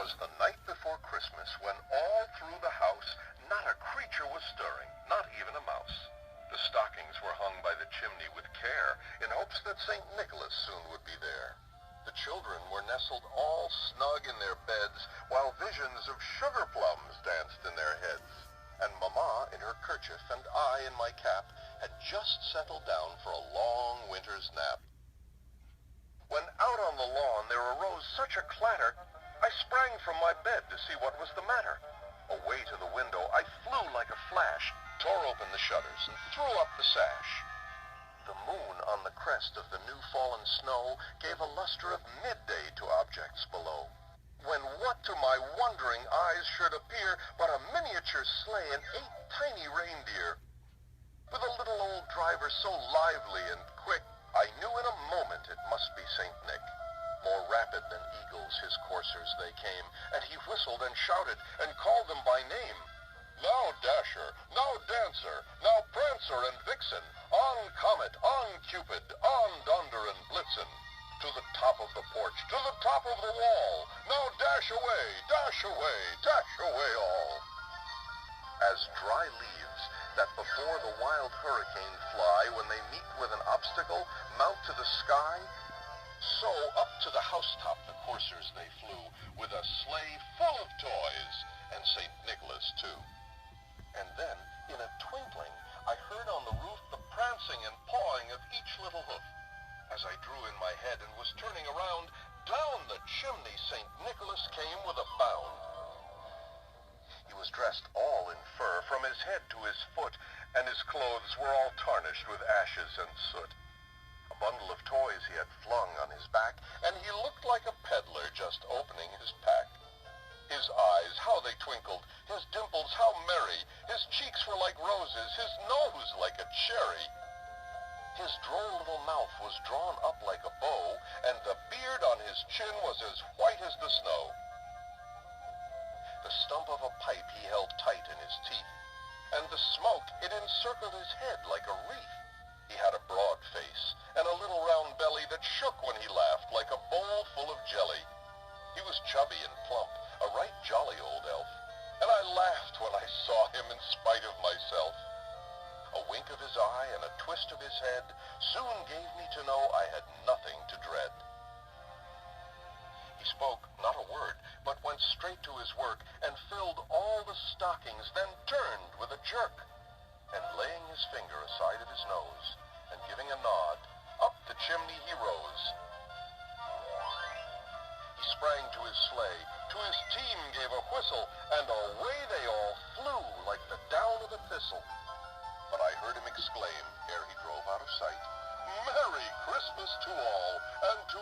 was the night before Christmas when all through the house not a creature was stirring, not even a mouse. The stockings were hung by the chimney with care in hopes that St. Nicholas soon would be there. The children were nestled all snug in their beds while visions of sugar plums danced in their heads. And Mamma in her kerchief and I in my cap had just settled down for a long winter's nap. When out on the lawn there arose such a clatter, I sprang from my bed to see what was the matter. Away to the window I flew like a flash, tore open the shutters, and threw up the sash. The moon on the crest of the new-fallen snow gave a luster of midday to objects below, when what to my wondering eyes should appear but a miniature sleigh and 8 tiny reindeer. With a little old driver so lively and quick, I knew in a moment it must be St. Nick. More rapid than eagles his coursers they came, and he whistled and shouted and called them by name. Now Dasher, now Dancer, now Prancer and Vixen, on Comet, on Cupid, on Donder and Blitzen. To the top of the porch, to the top of the wall, now dash away, dash away, dash away all. As dry leaves that before the wild hurricane fly when they meet with an obstacle, mount to the sky, so up to the housetop the coursers they flew, with a sleigh full of toys, and St. Nicholas too. And then, in a twinkling, I heard on the roof the prancing and pawing of each little hoof. As I drew in my head and was turning around, down the chimney St. Nicholas came with a bound. He was dressed all in fur from his head to his foot, and his clothes were all tarnished with ashes and soot. A bundle of toys he had flung on his back, and he looked like a peddler just opening his pack. His eyes, how they twinkled, his dimples, how merry, his cheeks were like roses, his nose like a cherry. His droll little mouth was drawn up like a bow, and the beard on his chin was as white as the snow. The stump of a pipe he held tight in his teeth, and the smoke, it encircled his head like a wreath. He had a broad face, and a little round belly that shook when he laughed like a bowl full of jelly. He was chubby and plump, a right jolly old elf, and I laughed when I saw him in spite of myself. A wink of his eye and a twist of his head soon gave me to know I had nothing to dread. He spoke not a word, but went straight to his work and filled all the stockings, then turned with a jerk, and laying his finger aside of his nose, and giving a nod, up the chimney he rose. He sprang to his sleigh, to his team gave a whistle, and away they all flew like the down of a thistle. But I heard him exclaim, ere he drove out of sight, Merry Christmas to all, and to